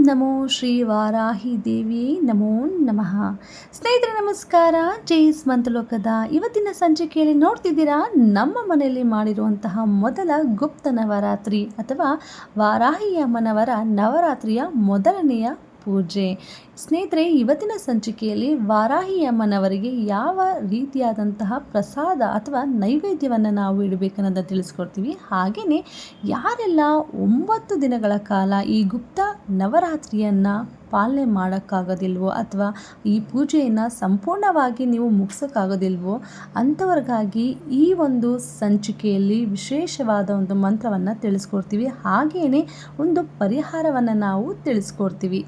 ನಮೋ ಶ್ರೀ ವಾರಾಹಿ ದೇವಿಯೇ ನಮೋ ನಮಃ. ಸ್ನೇಹಿತರೆ ನಮಸ್ಕಾರ. ಜೈಸ್ ಮಂತ್ರಲೋಕದ ಇವತ್ತಿನ ಸಂಚಿಕೆಯಲ್ಲಿ ನೋಡ್ತಿದ್ದೀರಾ, ನಮ್ಮ ಮನೆಯಲ್ಲಿ ಮಾಡಿರುವಂತಹ ಮೊದಲ ಗುಪ್ತ ನವರಾತ್ರಿ ಅಥವಾ ವಾರಾಹಿ ಅಮ್ಮನವರ ನವರಾತ್ರಿಯ ಮೊದಲನೆಯ ಪೂಜೆ. ಸ್ನೇಹಿತರೆ, ಇವತ್ತಿನ ಸಂಚಿಕೆಯಲ್ಲಿ ವಾರಾಹಿ ಅಮ್ಮನವರಿಗೆ ಯಾವ ರೀತಿಯಾದಂತಹ ಪ್ರಸಾದ ಅಥವಾ ನೈವೇದ್ಯವನ್ನು ನಾವು ಇಡಬೇಕನ್ನೋದನ್ನು ತಿಳಿಸ್ಕೊಡ್ತೀವಿ. ಹಾಗೆಯೇ ಯಾರೆಲ್ಲ 9 ದಿನಗಳ ಕಾಲ ಈ ಗುಪ್ತ ನವರಾತ್ರಿಯನ್ನು ಪಾಲನೆ ಮಾಡೋಕ್ಕಾಗೋದಿಲ್ವೋ ಅಥವಾ ಈ ಪೂಜೆಯನ್ನು ಸಂಪೂರ್ಣವಾಗಿ ನೀವು ಮುಗಿಸೋಕ್ಕಾಗೋದಿಲ್ವೋ ಅಂಥವ್ರಿಗಾಗಿ ಈ ಒಂದು ಸಂಚಿಕೆಯಲ್ಲಿ ವಿಶೇಷವಾದ ಒಂದು ಮಂತ್ರವನ್ನು ತಿಳಿಸ್ಕೊಡ್ತೀವಿ. ಹಾಗೆಯೇ ಒಂದು ಪರಿಹಾರವನ್ನು ನಾವು ತಿಳಿಸ್ಕೊಡ್ತೀವಿ.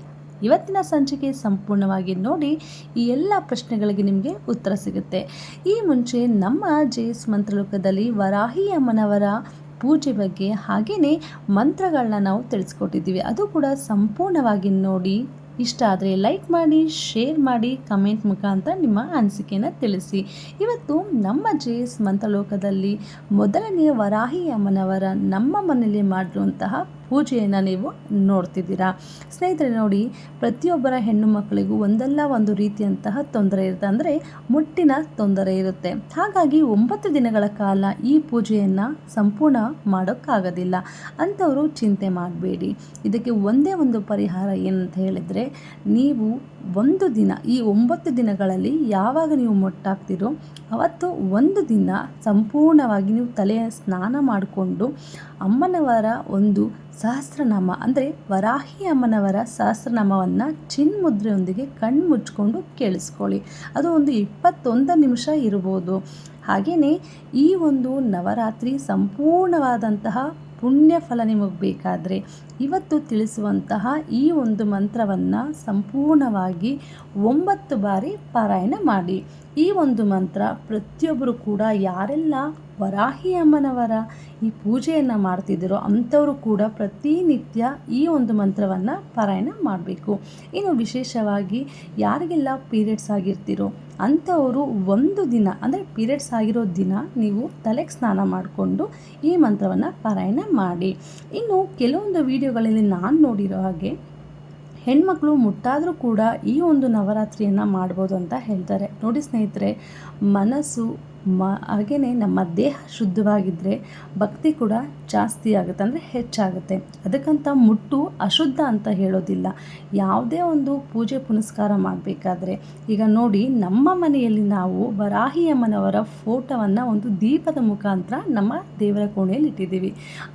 ಇವತ್ತಿನ ಸಂಚಿಕೆ ಸಂಪೂರ್ಣವಾಗಿ ನೋಡಿ, ಈ ಎಲ್ಲ ಪ್ರಶ್ನೆಗಳಿಗೆ ನಿಮಗೆ ಉತ್ತರ ಸಿಗುತ್ತೆ. ಈ ಮುಂಚೆ ನಮ್ಮ ಜೇಸ್ ಮಂತ್ರಲೋಕದಲ್ಲಿ ವರಾಹಿ ಅಮ್ಮನವರ ಪೂಜೆ ಬಗ್ಗೆ ಹಾಗೆಯೇ ಮಂತ್ರಗಳನ್ನ ನಾವು ತಿಳಿಸ್ಕೊಟ್ಟಿದ್ದೀವಿ. ಅದು ಕೂಡ ಸಂಪೂರ್ಣವಾಗಿ ನೋಡಿ. ಇಷ್ಟ ಆದರೆ ಲೈಕ್ ಮಾಡಿ, ಶೇರ್ ಮಾಡಿ, ಕಮೆಂಟ್ ಮುಖಾಂತರ ನಿಮ್ಮ ಅನಿಸಿಕೆಯನ್ನು ತಿಳಿಸಿ. ಇವತ್ತು ನಮ್ಮ ಜೇಸ್ ಮಂತ್ರಲೋಕದಲ್ಲಿ ಮೊದಲನೆಯ ವರಾಹಿ ಅಮ್ಮನವರ ನಮ್ಮ ಮನೆಯಲ್ಲಿ ಮಾಡಿರುವಂತಹ ಪೂಜೆಯನ್ನು ನೀವು ನೋಡ್ತಿದ್ದೀರಾ. ಸ್ನೇಹಿತರೆ ನೋಡಿ, ಪ್ರತಿಯೊಬ್ಬರ ಹೆಣ್ಣು ಮಕ್ಕಳಿಗೂ ಒಂದಲ್ಲ ಒಂದು ರೀತಿಯಂತಹ ತೊಂದರೆ ಇರುತ್ತೆ, ಅಂದರೆ ಮುಟ್ಟಿನ ತೊಂದರೆ ಇರುತ್ತೆ. ಹಾಗಾಗಿ 9 ದಿನಗಳ ಕಾಲ ಈ ಪೂಜೆಯನ್ನು ಸಂಪೂರ್ಣ ಮಾಡೋಕ್ಕಾಗೋದಿಲ್ಲ. ಅಂಥವರು ಚಿಂತೆ ಮಾಡಬೇಡಿ. ಇದಕ್ಕೆ ಒಂದೇ ಒಂದು ಪರಿಹಾರ ಏನಂತ ಹೇಳಿದರೆ, ನೀವು ಒಂದು ದಿನ ಈ 9 ದಿನಗಳಲ್ಲಿ ಯಾವಾಗ ನೀವು ಮೊಟ್ಟಾಗ್ತಿರೋ ಅವತ್ತು ಒಂದು ದಿನ ಸಂಪೂರ್ಣವಾಗಿ ನೀವು ತಲೆಯ ಸ್ನಾನ ಮಾಡಿಕೊಂಡು ಅಮ್ಮನವರ ಒಂದು ಸಹಸ್ರನಾಮ, ಅಂದರೆ ವರಾಹಿ ಅಮ್ಮನವರ ಸಹಸ್ರನಾಮವನ್ನು ಚಿನ್ಮುದ್ರೆಯೊಂದಿಗೆ ಕಣ್ಣು ಮುಚ್ಕೊಂಡು ಕೇಳಿಸ್ಕೊಳ್ಳಿ. ಅದು ಒಂದು 21 ನಿಮಿಷ ಇರ್ಬೋದು. ಹಾಗೆಯೇ ಈ ಒಂದು ನವರಾತ್ರಿ ಸಂಪೂರ್ಣವಾದಂತಹ ಪುಣ್ಯ ಫಲ ನಿಮಗೆ ಬೇಕಾದರೆ ಇವತ್ತು ತಿಳಿಸುವಂತಹ ಈ ಒಂದು ಮಂತ್ರವನ್ನು ಸಂಪೂರ್ಣವಾಗಿ 9 ಬಾರಿ ಪಾರಾಯಣ ಮಾಡಿ. ಈ ಒಂದು ಮಂತ್ರ ಪ್ರತಿಯೊಬ್ಬರು ಕೂಡ, ಯಾರೆಲ್ಲ ವರಾಹಿ ಅಮ್ಮನವರ ಈ ಪೂಜೆಯನ್ನು ಮಾಡ್ತಿದ್ದೀರೋ ಅಂಥವರು ಕೂಡ ಪ್ರತಿನಿತ್ಯ ಈ ಒಂದು ಮಂತ್ರವನ್ನು ಪಾರಾಯಣ ಮಾಡಬೇಕು. ಇನ್ನು ವಿಶೇಷವಾಗಿ ಯಾರಿಗೆಲ್ಲ ಪೀರಿಯಡ್ಸ್ ಆಗಿರ್ತಿರೋ ಅಂಥವರು ಒಂದು ದಿನ, ಅಂದರೆ ಪೀರಿಯಡ್ಸ್ ಆಗಿರೋ ದಿನ ನೀವು ತಲೆಗೆ ಸ್ನಾನ ಮಾಡಿಕೊಂಡು ಈ ಮಂತ್ರವನ್ನು ಪಾರಾಯಣ ಮಾಡಿ. ಇನ್ನು ಕೆಲವೊಂದು ವಿಡಿಯೋಗಳಲ್ಲಿ ನಾನು ನೋಡಿರೋ ಹಾಗೆ ಹೆಣ್ಮಕ್ಳು ಮುಟ್ಟಾದರೂ ಕೂಡ ಈ ಒಂದು ನವರಾತ್ರಿಯನ್ನು ಮಾಡ್ಬೋದು ಅಂತ ಹೇಳ್ತಾರೆ. ನೋಡಿ ಸ್ನೇಹಿತರೆ, ಮನಸ್ಸು ಹಾಗೆಯೇ ನಮ್ಮ ದೇಹ ಶುದ್ಧವಾಗಿದ್ದರೆ ಭಕ್ತಿ ಕೂಡ ಜಾಸ್ತಿ ಆಗುತ್ತೆ, ಅಂದರೆ ಹೆಚ್ಚಾಗುತ್ತೆ. ಅದಕ್ಕಂತ ಮುಟ್ಟು ಅಶುದ್ಧ ಅಂತ ಹೇಳೋದಿಲ್ಲ. ಯಾವುದೇ ಒಂದು ಪೂಜೆ ಪುನಸ್ಕಾರ ಮಾಡಬೇಕಾದ್ರೆ, ಈಗ ನೋಡಿ, ನಮ್ಮ ಮನೆಯಲ್ಲಿ ನಾವು ವರಾಹಿ ಅಮ್ಮನವರ ಫೋಟೋವನ್ನು ಒಂದು ದೀಪದ ಮುಖಾಂತರ ನಮ್ಮ ದೇವರ ಕೋಣೆಯಲ್ಲಿ ಇಟ್ಟಿದ್ದೀವಿ.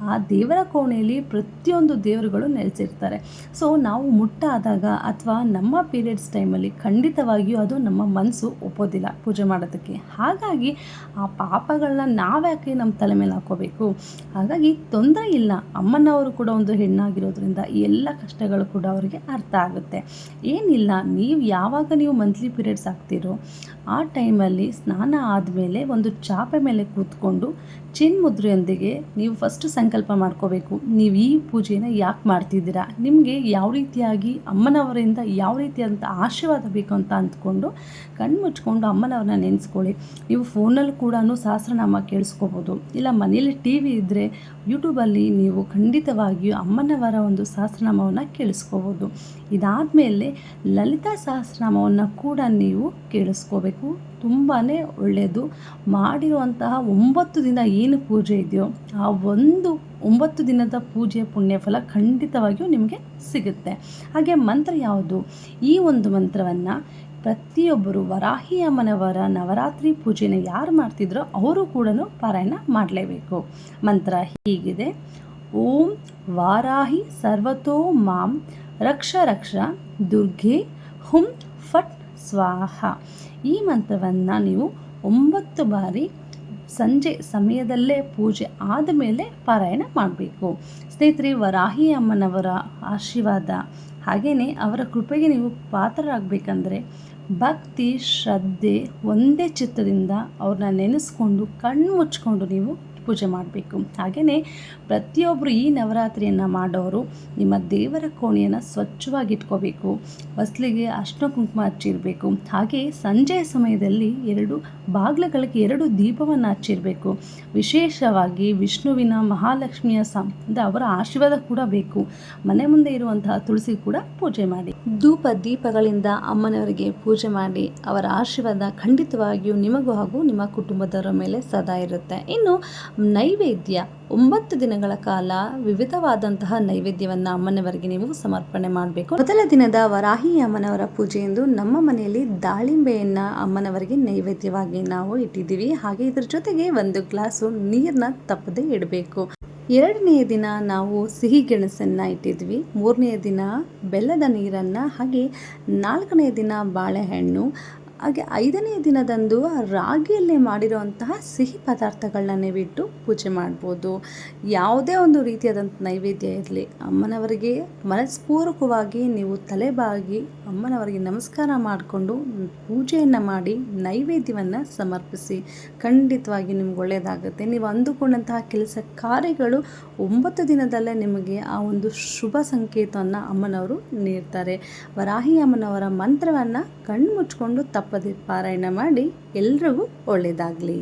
ಆ ದೇವರ ಕೋಣೆಯಲ್ಲಿ ಪ್ರತಿಯೊಂದು ದೇವರುಗಳು ನೆಲೆಸಿರ್ತಾರೆ. ಸೊ ನಾವು ಮುಟ್ಟಾದಾಗ ಅಥವಾ ನಮ್ಮ ಪೀರಿಯಡ್ಸ್ ಟೈಮಲ್ಲಿ ಖಂಡಿತವಾಗಿಯೂ ಅದು ನಮ್ಮ ಮನಸ್ಸು ಒಪ್ಪೋದಿಲ್ಲ ಪೂಜೆ ಮಾಡೋದಕ್ಕೆ. ಹಾಗಾಗಿ ಆ ಪಾಪಗಳನ್ನ ನಾವ್ಯಾಕೆ ನಮ್ಮ ತಲೆ ಮೇಲೆ ಹಾಕೋಬೇಕು? ಹಾಗಾಗಿ ತೊಂದರೆ ಇಲ್ಲ. ಅಮ್ಮನವರು ಕೂಡ ಒಂದು ಹೆಣ್ಣಾಗಿರೋದ್ರಿಂದ ಈ ಎಲ್ಲ ಕಷ್ಟಗಳು ಕೂಡ ಅವರಿಗೆ ಅರ್ಥ ಆಗುತ್ತೆ. ಏನಿಲ್ಲ, ಯಾವಾಗ ನೀವು ಮಂತ್ಲಿ ಪೀರಿಯಡ್ಸ್ ಆಗ್ತಿರೋ ಆ ಟೈಮಲ್ಲಿ ಸ್ನಾನ ಆದಮೇಲೆ ಒಂದು ಚಾಪೆ ಮೇಲೆ ಕೂತ್ಕೊಂಡು ಚಿನ್ಮುದ್ರೆಯೊಂದಿಗೆ ನೀವು ಫಸ್ಟ್ ಸಂಕಲ್ಪ ಮಾಡ್ಕೋಬೇಕು. ನೀವು ಈ ಪೂಜೆನ ಯಾಕೆ ಮಾಡ್ತಿದ್ದೀರಾ, ನಿಮಗೆ ಯಾವ ರೀತಿಯಾಗಿ ಅಮ್ಮನವರಿಂದ ಯಾವ ರೀತಿಯಾದಂಥ ಆಶೀರ್ವಾದ ಬೇಕು ಅಂತ ಅಂದ್ಕೊಂಡು ಕಣ್ಣು ಮುಚ್ಕೊಂಡು ಅಮ್ಮನವ್ರನ್ನ ನೆನೆಸ್ಕೊಳ್ಳಿ. ನೀವು ಫೋನಲ್ಲಿ ಕೂಡ ಸಹಸ್ರನಾಮ ಕೇಳಿಸ್ಕೋಬೋದು, ಇಲ್ಲ ಮನೆಯಲ್ಲಿ TV ಇದ್ದರೆ ಯೂಟ್ಯೂಬಲ್ಲಿ ನೀವು ಖಂಡಿತವಾಗಿಯೂ ಅಮ್ಮನವರ ಒಂದು ಸಹಸ್ರನಾಮವನ್ನು ಕೇಳಿಸ್ಕೋಬೋದು. ಇದಾದಮೇಲೆ ಲಲಿತಾ ಸಹಸ್ರನಾಮವನ್ನು ಕೂಡ ನೀವು ಕೇಳಿಸ್ಕೋಬೇಕು. ತುಂಬಾ ಒಳ್ಳೆಯದು. ಮಾಡಿರುವಂತಹ 9 ದಿನ ಏನು ಪೂಜೆ ಇದೆಯೋ ಆ ಒಂದು 9 ದಿನದ ಪೂಜೆಯ ಪುಣ್ಯಫಲ ಖಂಡಿತವಾಗಿಯೂ ನಿಮಗೆ ಸಿಗುತ್ತೆ. ಹಾಗೆ ಮಂತ್ರ ಯಾವುದು? ಈ ಒಂದು ಮಂತ್ರವನ್ನು ಪ್ರತಿಯೊಬ್ಬರು ವರಾಹಿ ಅಮ್ಮನವರ ನವರಾತ್ರಿ ಪೂಜೆನ ಯಾರು ಮಾಡ್ತಿದ್ರೋ ಅವರು ಕೂಡ ಪಾರಾಯಣ ಮಾಡಲೇಬೇಕು. ಮಂತ್ರ ಹೀಗಿದೆ: ಓಂ ವಾರಾಹಿ ಸರ್ವತೋ ಮಾಂ ರಕ್ಷ ರಕ್ಷ ದುರ್ಗೆ ಹುಂ ಫಟ್ ಸ್ವಾಹ. ಈ ಮಂತ್ರವನ್ನು ನೀವು 9 ಬಾರಿ ಸಂಜೆ ಸಮಯದಲ್ಲೇ ಪೂಜೆ ಆದಮೇಲೆ ಪಾರಾಯಣ ಮಾಡಬೇಕು. ಸ್ನೇಹಿತರೆ, ವರಾಹಿ ಅಮ್ಮನವರ ಆಶೀರ್ವಾದ ಹಾಗೆಯೇ ಅವರ ಕೃಪೆಗೆ ನೀವು ಪಾತ್ರರಾಗಬೇಕಂದ್ರೆ ಭಕ್ತಿ ಶ್ರದ್ಧೆ ಒಂದೇ ಚಿತ್ತದಿಂದ ಅವ್ರನ್ನ ನೆನೆಸ್ಕೊಂಡು ಕಣ್ಣು ಮುಚ್ಕೊಂಡು ನೀವು ಪೂಜೆ ಮಾಡಬೇಕು. ಹಾಗೆಯೇ ಪ್ರತಿಯೊಬ್ಬರು ಈ ನವರಾತ್ರಿಯನ್ನು ಮಾಡೋರು ನಿಮ್ಮ ದೇವರ ಕೋಣೆಯನ್ನು ಸ್ವಚ್ಛವಾಗಿಟ್ಕೋಬೇಕು. ಹೊಸ್ಲಿಗೆ ಅರ್ಶಿನ ಕುಂಕುಮ ಹಚ್ಚಿರಬೇಕು. ಹಾಗೆ ಸಂಜೆಯ ಸಮಯದಲ್ಲಿ 2 ಬಾಗಿಲುಗಳಿಗೆ 2 ದೀಪವನ್ನು ಹಚ್ಚಿರಬೇಕು. ವಿಶೇಷವಾಗಿ ವಿಷ್ಣುವಿನ ಮಹಾಲಕ್ಷ್ಮಿಯ ಅವರ ಆಶೀರ್ವಾದ ಕೂಡ ಬೇಕು. ಮನೆ ಮುಂದೆ ಇರುವಂತಹ ತುಳಸಿ ಕೂಡ ಪೂಜೆ ಮಾಡಿ. ಧೂಪ ದೀಪಗಳಿಂದ ಅಮ್ಮನವರಿಗೆ ಪೂಜೆ ಮಾಡಿ ಅವರ ಆಶೀರ್ವಾದ ಖಂಡಿತವಾಗಿಯೂ ನಿಮಗೂ ಹಾಗೂ ನಿಮ್ಮ ಕುಟುಂಬದವರ ಮೇಲೆ ಸದಾ ಇರುತ್ತೆ. ಇನ್ನು ನೈವೇದ್ಯ 9 ದಿನಗಳ ಕಾಲ ವಿವಿಧವಾದಂತಹ ನೈವೇದ್ಯವನ್ನು ಅಮ್ಮನವರಿಗೆ ನೀವು ಸಮರ್ಪಣೆ ಮಾಡಬೇಕು. ಮೊದಲ ದಿನದ ವರಾಹಿ ಅಮ್ಮನವರ ಪೂಜೆಯೆಂದು ನಮ್ಮ ಮನೆಯಲ್ಲಿ ದಾಳಿಂಬೆಯನ್ನು ಅಮ್ಮನವರಿಗೆ ನೈವೇದ್ಯವಾಗಿ ನಾವು ಇಟ್ಟಿದ್ದೀವಿ. ಹಾಗೆ ಇದರ ಜೊತೆಗೆ 1 ಗ್ಲಾಸು ನೀರನ್ನ ತಪ್ಪದೆ ಇಡಬೇಕು. 2ನೇ ದಿನ ನಾವು ಸಿಹಿ ಗೆಣಸನ್ನು ಇಟ್ಟಿದ್ವಿ. 3ನೇ ದಿನ ಬೆಲ್ಲದ ನೀರನ್ನು, ಹಾಗೆ 4ನೇ ದಿನ ಬಾಳೆಹಣ್ಣು, ಹಾಗೆ 5ನೇ ದಿನದಂದು ರಾಗಿಯಲ್ಲೇ ಮಾಡಿರುವಂತಹ ಸಿಹಿ ಪದಾರ್ಥಗಳನ್ನ ನೀವಿಟ್ಟು ಪೂಜೆ ಮಾಡ್ಬೋದು. ಯಾವುದೇ ಒಂದು ರೀತಿಯಾದಂಥ ನೈವೇದ್ಯ ಇರಲಿ, ಅಮ್ಮನವರಿಗೆ ಮನಸ್ಪೂರ್ವಕವಾಗಿ ನೀವು ತಲೆಬಾಗಿ ಅಮ್ಮನವರಿಗೆ ನಮಸ್ಕಾರ ಮಾಡಿಕೊಂಡು ಪೂಜೆಯನ್ನು ಮಾಡಿ ನೈವೇದ್ಯವನ್ನು ಸಮರ್ಪಿಸಿ. ಖಂಡಿತವಾಗಿ ನಿಮ್ಗೆ ಒಳ್ಳೆಯದಾಗುತ್ತೆ. ನೀವು ಅಂದುಕೊಂಡಂತಹ ಕೆಲಸ ಕಾರ್ಯಗಳು 9 ದಿನದಲ್ಲೇ ನಿಮಗೆ ಆ ಒಂದು ಶುಭ ಸಂಕೇತವನ್ನು ಅಮ್ಮನವರು ನೀಡ್ತಾರೆ. ವರಾಹಿ ಅಮ್ಮನವರ ಮಂತ್ರವನ್ನು ಕಣ್ಣು ಮುಚ್ಕೊಂಡು ತಪ್ಪದೆ ಪಾರಾಯಣ ಮಾಡಿ. ಎಲ್ರಿಗೂ ಒಳ್ಳೆಯದಾಗಲಿ.